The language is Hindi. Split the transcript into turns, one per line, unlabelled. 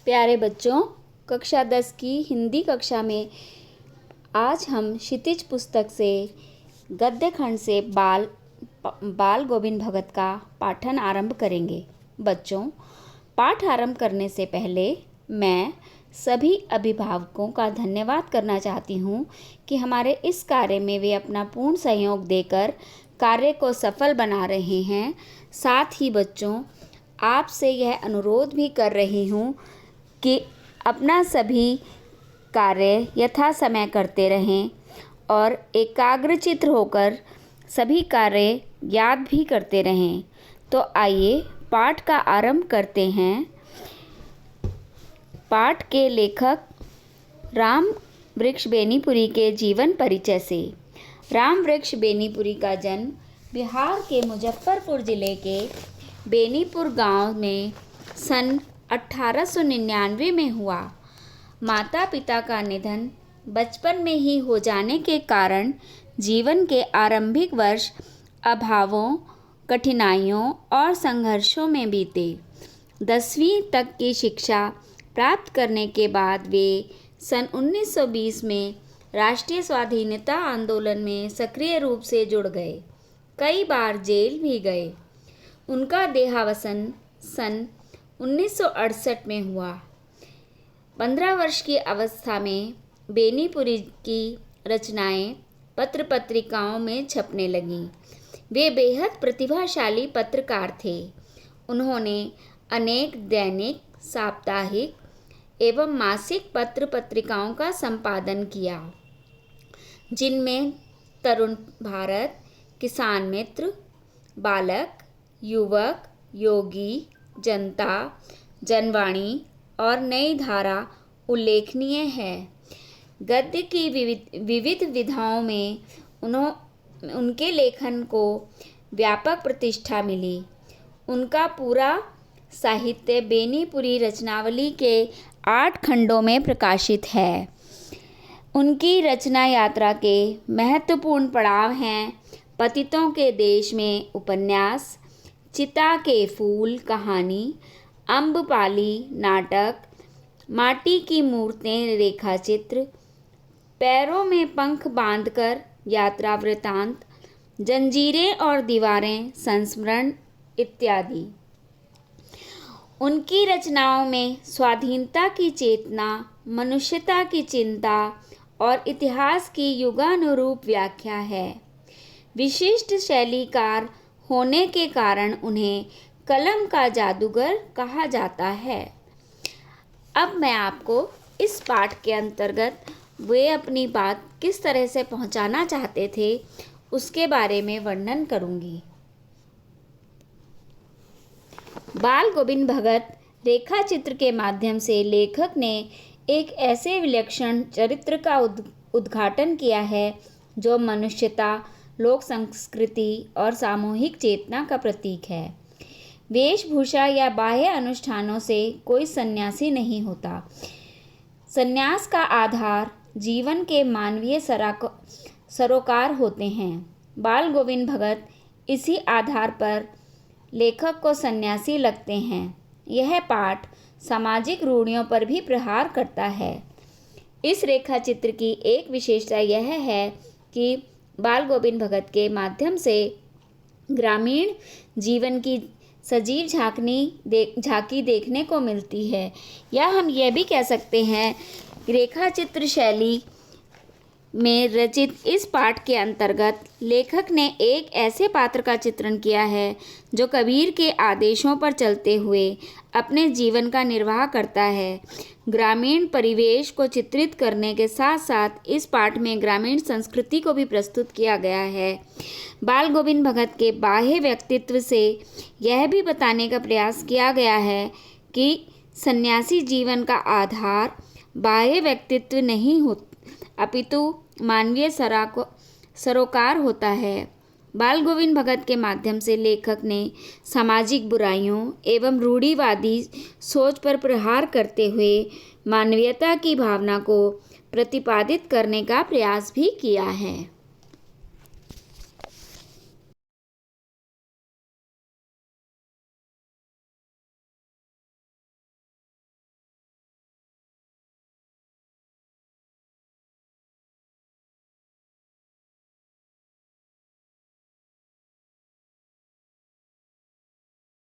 प्यारे बच्चों, कक्षा 10 की हिंदी कक्षा में आज हम क्षितिज पुस्तक से गद्य खंड से बाल गोविंद भगत का पाठन आरंभ करेंगे। बच्चों, पाठ आरंभ करने से पहले मैं सभी अभिभावकों का धन्यवाद करना चाहती हूँ कि हमारे इस कार्य में वे अपना पूर्ण सहयोग देकर कार्य को सफल बना रहे हैं। साथ ही बच्चों, आपसे यह अनुरोध भी कर रही हूँ कि अपना सभी कार्य यथा समय करते रहें और एकाग्रचित्त होकर सभी कार्य याद भी करते रहें। तो आइए पाठ का आरंभ करते हैं। पाठ के लेखक राम वृक्ष बेनीपुरी के जीवन परिचय से। राम वृक्ष बेनीपुरी का जन्म बिहार के मुजफ्फरपुर जिले के बेनीपुर गांव में सन 1899 में हुआ। माता पिता का निधन बचपन में ही हो जाने के कारण जीवन के आरंभिक वर्ष अभावों, कठिनाइयों और संघर्षों में बीते। 10वीं तक की शिक्षा प्राप्त करने के बाद वे सन 1920 में राष्ट्रीय स्वाधीनता आंदोलन में सक्रिय रूप से जुड़ गए। कई बार जेल भी गए। उनका देहावसान सन 1968 में हुआ। 15 वर्ष की अवस्था में बेनीपुरी की रचनाएं पत्र पत्रिकाओं में छपने लगीं। वे बेहद प्रतिभाशाली पत्रकार थे। उन्होंने अनेक दैनिक, साप्ताहिक एवं मासिक पत्र पत्रिकाओं का संपादन किया, जिनमें तरुण भारत, किसान मित्र, बालक, युवक, योगी, जनता, जनवाणी और नई धारा उल्लेखनीय है। गद्य की विविध विधाओं में उनके लेखन को व्यापक प्रतिष्ठा मिली। उनका पूरा साहित्य बेनीपुरी रचनावली के 8 खंडों में प्रकाशित है। उनकी रचना यात्रा के महत्वपूर्ण पड़ाव हैं पतितों के देश में उपन्यास, चिता के फूल कहानी, अम्बपाली नाटक, माटी की मूर्तें रेखाचित्र, पैरों में पंख बांधकर यात्रा वृतांत, जंजीरें और दीवारें संस्मरण इत्यादि। उनकी रचनाओं में स्वाधीनता की चेतना, मनुष्यता की चिंता और इतिहास की युगानुरूप व्याख्या है। विशिष्ट शैलीकार होने के कारण उन्हें कलम का जादूगर कहा जाता है। अब मैं आपको इस पाठ के अंतर्गत वे अपनी बात किस तरह से पहुंचाना चाहते थे उसके बारे में वर्णन करूंगी। बाल गोविंद भगत रेखा चित्र के माध्यम से लेखक ने एक ऐसे विलक्षण चरित्र का उद्घाटन किया है जो मनुष्यता, लोक संस्कृति और सामूहिक चेतना का प्रतीक है। वेशभूषा या बाह्य अनुष्ठानों से कोई सन्यासी नहीं होता। सन्यास का आधार जीवन के मानवीय सरोकार होते हैं। बाल गोविंद भगत इसी आधार पर लेखक को सन्यासी लगते हैं। यह पाठ सामाजिक रूढ़ियों पर भी प्रहार करता है। इस रेखा चित्र की एक विशेषता यह है कि बाल गोविंद भगत के माध्यम से ग्रामीण जीवन की सजीव झांकी देखने को मिलती है। या हम यह भी कह सकते हैं, रेखा चित्र शैली में रचित इस पाठ के अंतर्गत लेखक ने एक ऐसे पात्र का चित्रण किया है जो कबीर के आदेशों पर चलते हुए अपने जीवन का निर्वाह करता है। ग्रामीण परिवेश को चित्रित करने के साथ साथ इस पाठ में ग्रामीण संस्कृति को भी प्रस्तुत किया गया है। बाल गोविंद भगत के बाह्य व्यक्तित्व से यह भी बताने का प्रयास किया गया है कि सन्यासी जीवन का आधार बाह्य व्यक्तित्व नहीं हो अपितु मानवीय सरोकार होता है। बाल गोविंद भगत के माध्यम से लेखक ने सामाजिक बुराइयों एवं रूढ़िवादी सोच पर प्रहार करते हुए मानवीयता की भावना को प्रतिपादित करने का प्रयास भी किया है।